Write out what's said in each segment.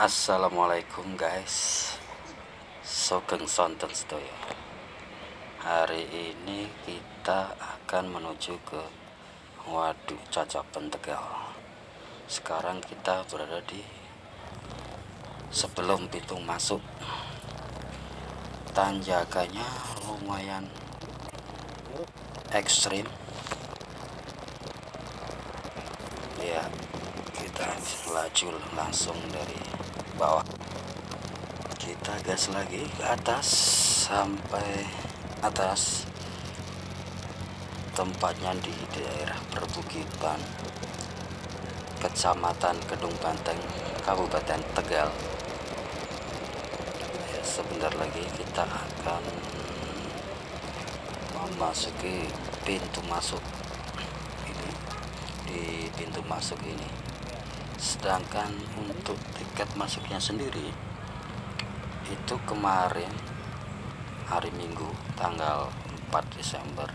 Assalamualaikum guys, Sugeng Sonten Sedoyo. Hari ini kita akan menuju ke Waduk Cacapen Tegal. Sekarang kita berada di sebelum pintu masuk. Tanjakannya lumayan ekstrim ya, kita laju langsung dari bawah, kita gas lagi ke atas sampai atas. Tempatnya di daerah perbukitan Kecamatan Kedung Banteng, Kabupaten Tegal ya. Sebentar lagi kita akan memasuki pintu masuk ini. Di pintu masuk ini, sedangkan untuk tiket masuknya sendiri itu kemarin hari Minggu tanggal 4 Desember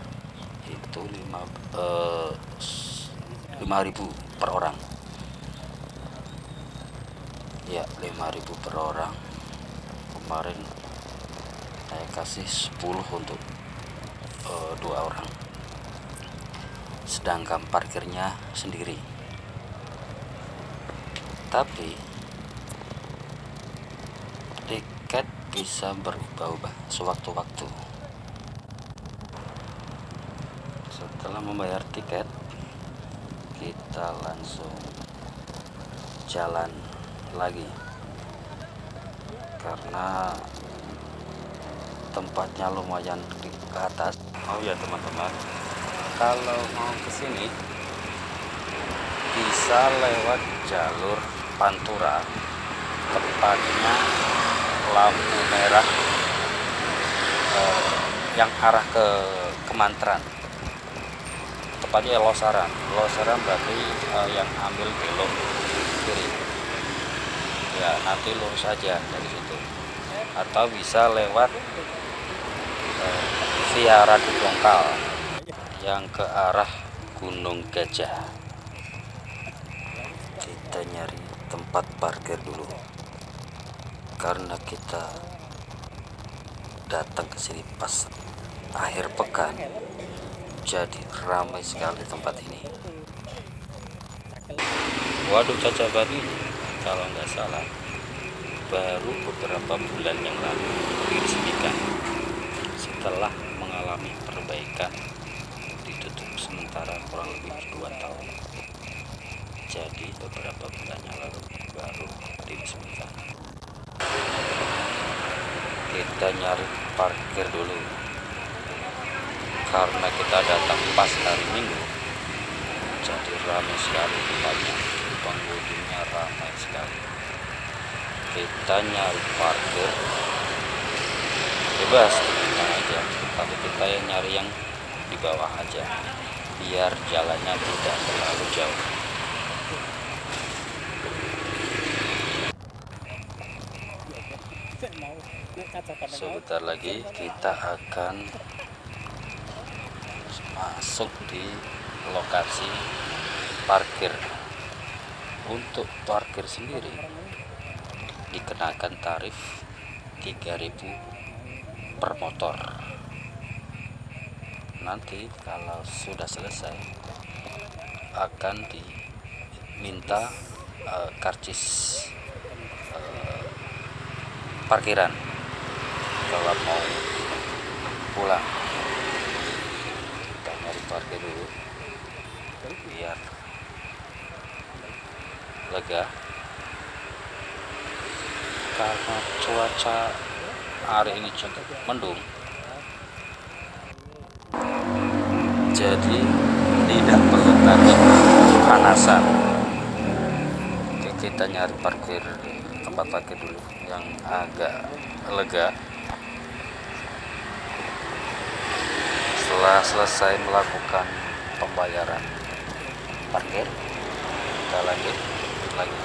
itu 5.000 per orang ya, 5.000 per orang. Kemarin saya kasih 10 untuk 2 orang, sedangkan parkirnya sendiri. Tapi tiket bisa berubah-ubah sewaktu-waktu. Setelah membayar tiket, kita langsung jalan lagi karena tempatnya lumayan ke atas. Oh ya teman-teman, kalau mau ke sini bisa lewat jalur Pantura, tepatnya lampu merah yang arah ke Kemantran, tepatnya Losaran. Losaran berarti yang ambil belok kiri ya, nanti lurus aja dari situ, atau bisa lewat via Radu Dongkal yang ke arah Gunung Gajah. Kita nyari tempat parkir dulu karena kita datang ke sini pas akhir pekan, jadi ramai sekali tempat ini. Waduk Cacapen ini kalau nggak salah baru beberapa bulan yang lalu diresmikan setelah mengalami perbaikan, ditutup sementara kurang lebih 2 tahun. Jadi beberapa bulan yang lalu baru diresmikan. Kita nyari parkir dulu karena kita datang pas hari Minggu, jadi ramai sekali tempatnya, pengunjungnya ramai sekali. Kita nyari parkir bebas aja, tapi kita yang nyari yang di bawah aja biar jalannya tidak terlalu jauh. Sebentar lagi kita akan masuk di lokasi parkir. Untuk parkir sendiri dikenakan tarif 3.000 per motor. Nanti kalau sudah selesai akan diminta karcis parkiran kalau mau pulang. Kita nyari parkir dulu biar lega karena cuaca hari ini cukup mendung, jadi tidak perlu takut kepanasan. Oke, kita nyari parkir, tempat parkir dulu yang agak lega. Setelah selesai melakukan pembayaran parkir, kita lanjut lagi.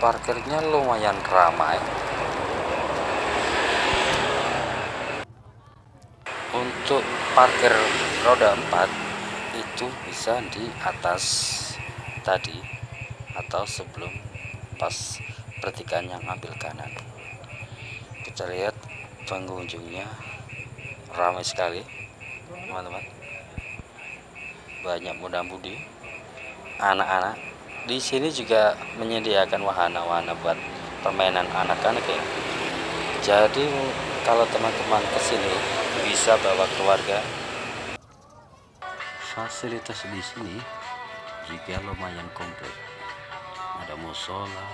Parkirnya lumayan ramai. Untuk parkir roda 4 itu bisa di atas tadi atau sebelum pas pertigaan yang ambil kanan. Kita lihat pengunjungnya ramai sekali teman-teman, banyak muda-mudi, anak-anak. Di sini juga menyediakan wahana-wahana buat permainan anak-anak ya. Jadi kalau teman-teman kesini bisa bawa keluarga. Fasilitas di sini juga lumayan komplit. Ada musola,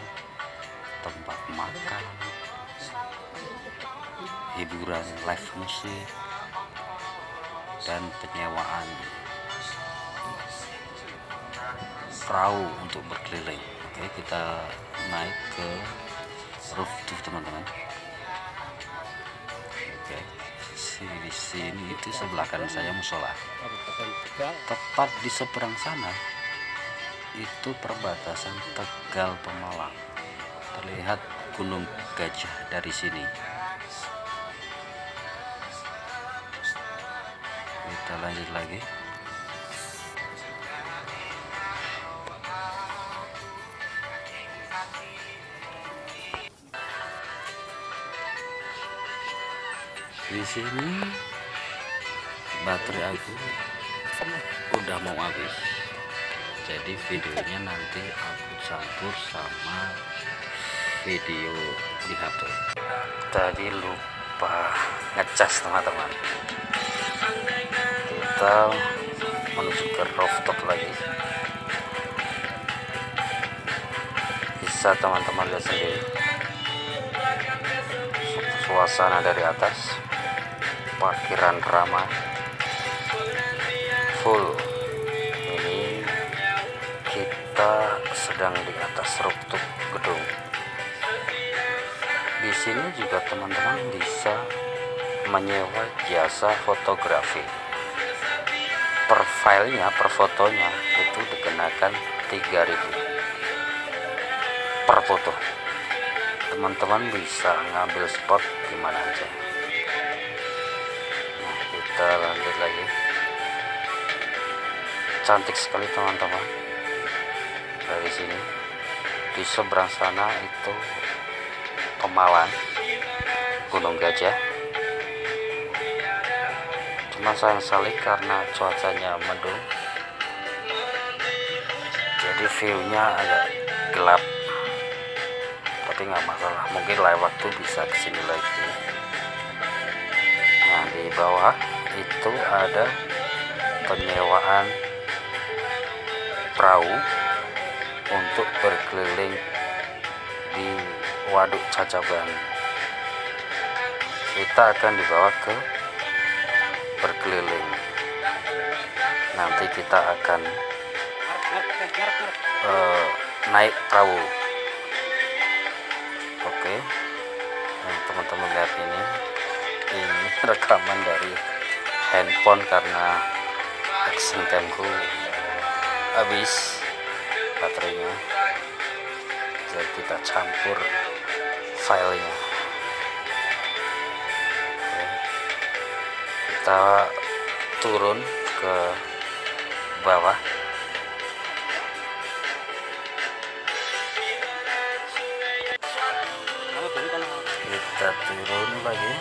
tempat makan, hiburan live musik, dan penyewaan perahu untuk berkeliling. Oke, kita naik ke rooftop teman-teman. Oke, di sini itu sebelah kanan saya musola. Tepat di seberang sana itu perbatasan Tegal Pemalang. Terlihat Gunung Gajah dari sini. Kita lanjut lagi. Di sini baterai aku udah mau habis, jadi videonya nanti aku campur sama video di HP. Tadi lupa ngecas teman-teman. Kita menuju ke rooftop lagi. Bisa teman-teman lihat sendiri suasana dari atas. Parkiran ramai, full. Ini kita sedang di atas rooftop gedung. Di sini juga teman-teman bisa menyewa jasa fotografi. Per filenya, per fotonya itu dikenakan 3.000 per foto. Teman-teman bisa ngambil spot di mana aja. Kita lanjut lagi. Cantik sekali teman-teman. Dari sini di seberang sana itu Pemalang, Gunung Gajah. Cuma sayang sekali karena cuacanya mendung, jadi view-nya agak gelap. Tapi nggak masalah, mungkin lain waktu bisa kesini lagi. Nah, di bawah itu ada penyewaan perahu untuk berkeliling di Waduk Cacaban. Kita akan dibawa ke berkeliling. Nanti kita akan naik perahu. Oke, nah, teman-teman lihat ini rekaman dari handphone karena action camku habis baterainya, jadi kita campur filenya. Oke. Kita turun ke bawah. Kita turun lagi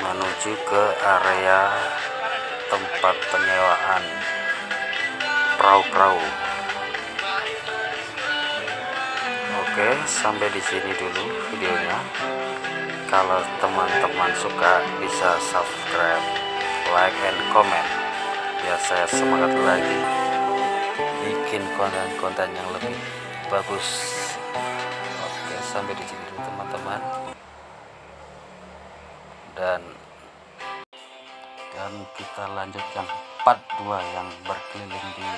menuju ke area tempat penyewaan perahu-perahu. Oke, sampai di sini dulu videonya. Kalau teman-teman suka bisa subscribe, like, and comment biar saya semangat lagi bikin konten-konten yang lebih bagus. Oke, sampai di sini dulu teman-teman. Dan kita lanjut yang part 2 yang berkeliling di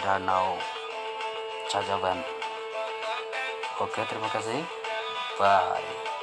Danau Cacaban. Oke, terima kasih. Bye.